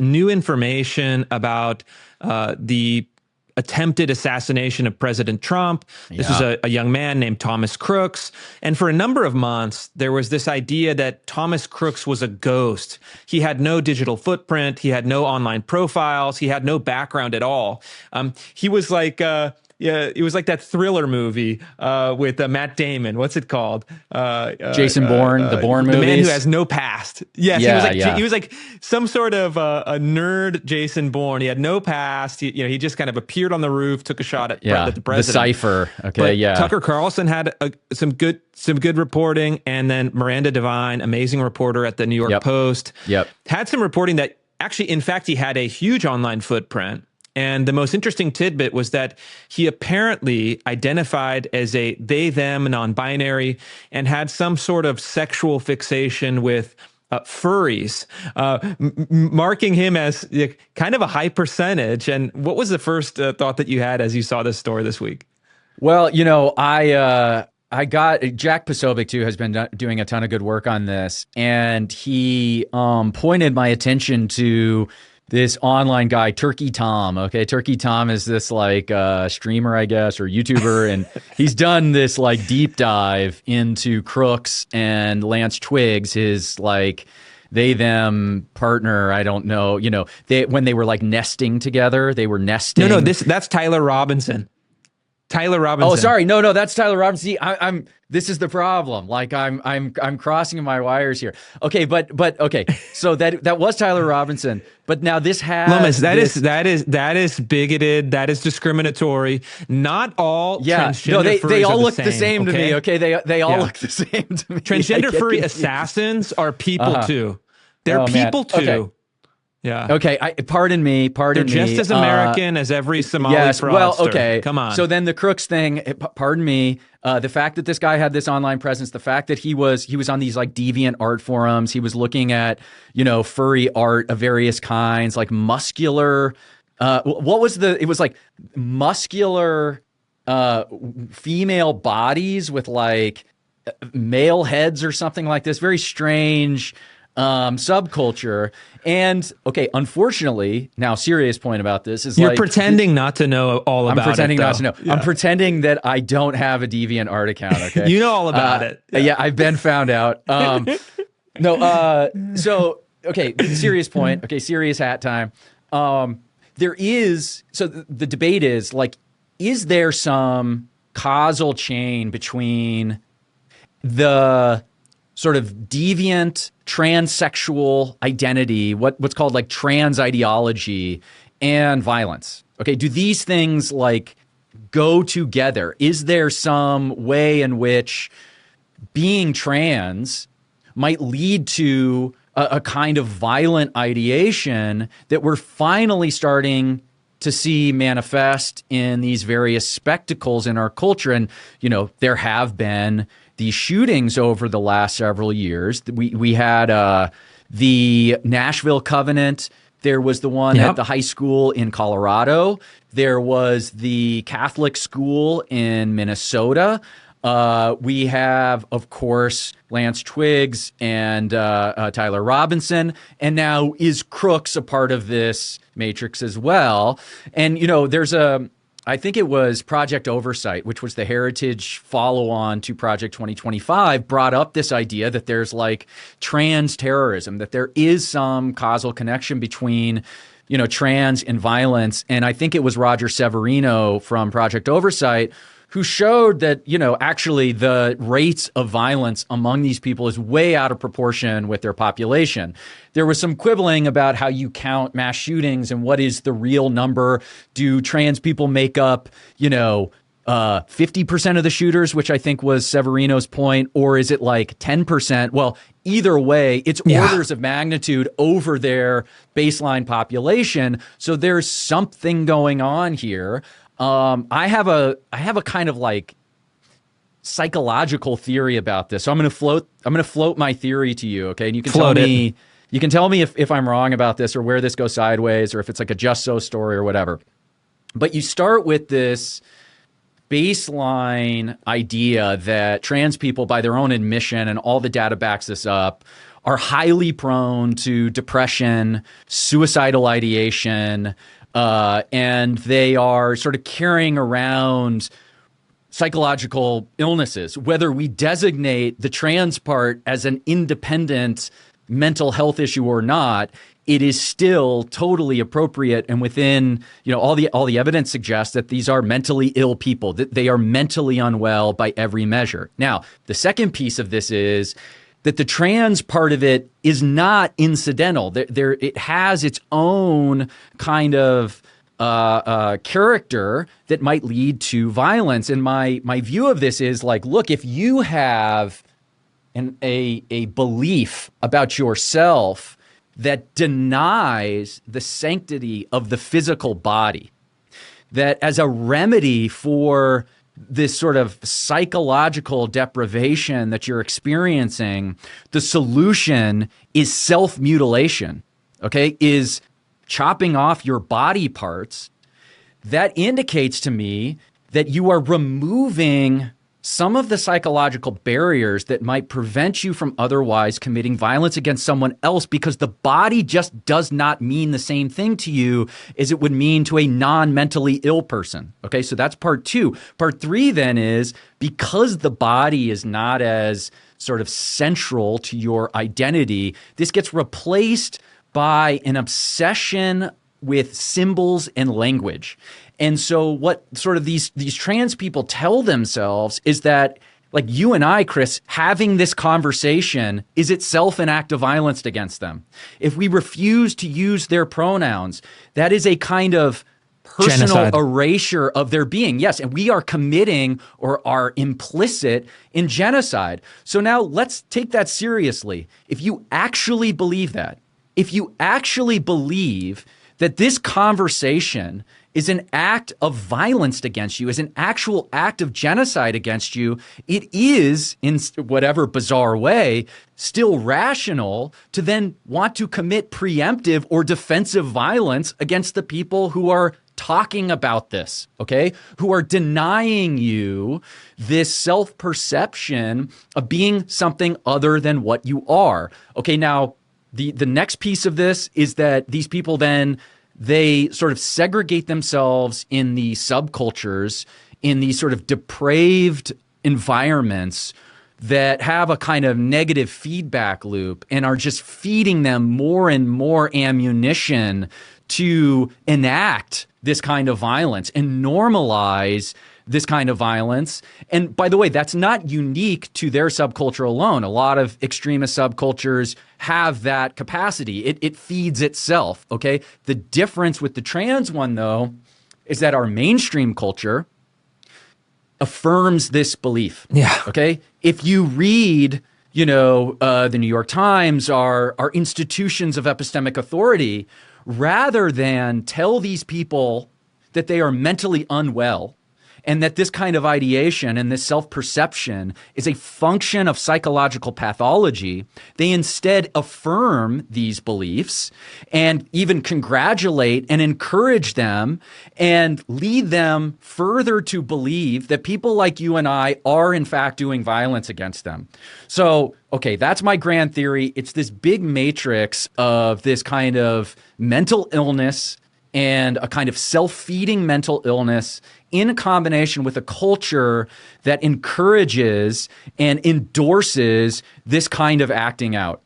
new information about the attempted assassination of President Trump. This was a young man named Thomas Crooks. And for a number of months, there was this idea that Thomas Crooks was a ghost. He had no digital footprint. He had no online profiles. He had no background at all. He was like... it was like that Thriller movie with Matt Damon. What's it called? Jason Bourne, the Bourne movies. The man who has no past. Yes, he was like some sort of a nerd Jason Bourne. He had no past. He just kind of appeared on the roof, took a shot at the president. The cipher. Okay, but Tucker Carlson had some good reporting, and then Miranda Devine, amazing reporter at the New York Post, had some reporting that actually, in fact, he had a huge online footprint. And the most interesting tidbit was that he apparently identified as a they, them, non-binary, and had some sort of sexual fixation with furries, marking him as kind of a high percentage. And what was the first thought that you had as you saw this story this week? Well, I got Jack Posobiec too has been doing a ton of good work on this, and he pointed my attention to this online guy, Turkey Tom. Okay, Turkey Tom is this like streamer, I guess, or YouTuber, and he's done this like deep dive into Crooks and Lance Twiggs, his like they them partner. I don't know, when they were like nesting together, they were nesting. No, that's Tyler Robinson. Tyler Robinson. Oh, sorry. No, that's Tyler Robinson. See, I'm this is the problem. Like I'm crossing my wires here. Okay, but okay. So that was Tyler Robinson. But now this has Lomez, that is bigoted. That is discriminatory. Not all transgender furries they all are look the same to me. Okay, they all look the same to me. Transgender furry assassins are people too. They're people too. Okay. Yeah. Okay. Pardon me. They're just as American as every Somali fraudster. Well, okay. Come on. So then the Crooks thing. Pardon me. The fact that this guy had this online presence, the fact that he was on these like deviant art forums, he was looking at furry art of various kinds, like muscular. It was like muscular female bodies with like male heads or something like this. Very strange subculture. And okay, unfortunately, now serious point about this is you're pretending not to know all about it. I'm pretending not to know. Yeah. I'm pretending that I don't have a deviant art account. Okay, you know all about it. Yeah, I've been found out. So okay, serious point. Okay, serious hat time. The debate is like, is there some causal chain between the sort of deviant transsexual identity, what's called like trans ideology, and violence? Okay, do these things like go together? Is there some way in which being trans might lead to a kind of violent ideation that we're finally starting to see manifest in these various spectacles in our culture? And, there have been these shootings over the last several years. We had the Nashville Covenant. There was the one at the high school in Colorado. There was the Catholic school in Minnesota. We have, of course, Lance Twiggs and Tyler Robinson. And now is Crooks a part of this matrix as well? And, there's I think it was Project Oversight, which was the heritage follow-on to Project 2025, brought up this idea that there's like trans terrorism, that there is some causal connection between, trans and violence. And I think it was Roger Severino from Project Oversight who showed that, actually the rates of violence among these people is way out of proportion with their population. There was some quibbling about how you count mass shootings and what is the real number. Do trans people make up, 50% of the shooters, which I think was Severino's point, or is it like 10%? Well, either way, it's orders of magnitude over their baseline population. So there's something going on here. I have a kind of like psychological theory about this. So I'm going to float my theory to you. Okay. And you can tell me if I'm wrong about this or where this goes sideways or if it's like a just so story or whatever. But you start with this baseline idea that trans people, by their own admission, and all the data backs this up, are highly prone to depression, suicidal ideation, and they are sort of carrying around psychological illnesses. Whether we designate the trans part as an independent mental health issue or not, it is still totally appropriate and within, all the evidence suggests that these are mentally ill people, that they are mentally unwell by every measure. Now, the second piece of this is that the trans part of it is not incidental. It has its own kind of character that might lead to violence. And my view of this is like, look, if you have a belief about yourself that denies the sanctity of the physical body, that as a remedy for this sort of psychological deprivation that you're experiencing, the solution is self-mutilation, okay, is chopping off your body parts. That indicates to me that you are removing some of the psychological barriers that might prevent you from otherwise committing violence against someone else, because the body just does not mean the same thing to you as it would mean to a non-mentally ill person. Okay, so that's part two. Part three then is, because the body is not as sort of central to your identity, this gets replaced by an obsession with symbols and language. And so what sort of these trans people tell themselves is that, like you and I, Chris, having this conversation is itself an act of violence against them. If we refuse to use their pronouns, that is a kind of personal genocide, erasure of their being. Yes, and we are committing or are implicit in genocide. So now let's take that seriously. If you actually believe that, if you actually believe that this conversation is an act of violence against you, is an actual act of genocide against you, it is, in whatever bizarre way, still rational to then want to commit preemptive or defensive violence against the people who are talking about this, okay? Who are denying you this self-perception of being something other than what you are. Okay, now, the next piece of this is that these people then, they sort of segregate themselves in the subcultures, in these sort of depraved environments that have a kind of negative feedback loop and are just feeding them more and more ammunition to enact this kind of violence and normalize this kind of violence. And by the way, that's not unique to their subculture alone. A lot of extremist subcultures have that capacity. It feeds itself, okay? The difference with the trans one, though, is that our mainstream culture affirms this belief. Yeah. Okay? If you read, the New York Times, our institutions of epistemic authority, rather than tell these people that they are mentally unwell, and that this kind of ideation and this self-perception is a function of psychological pathology, they instead affirm these beliefs and even congratulate and encourage them and lead them further to believe that people like you and I are in fact doing violence against them. So, okay, that's my grand theory. It's this big matrix of this kind of mental illness and a kind of self-feeding mental illness in combination with a culture that encourages and endorses this kind of acting out.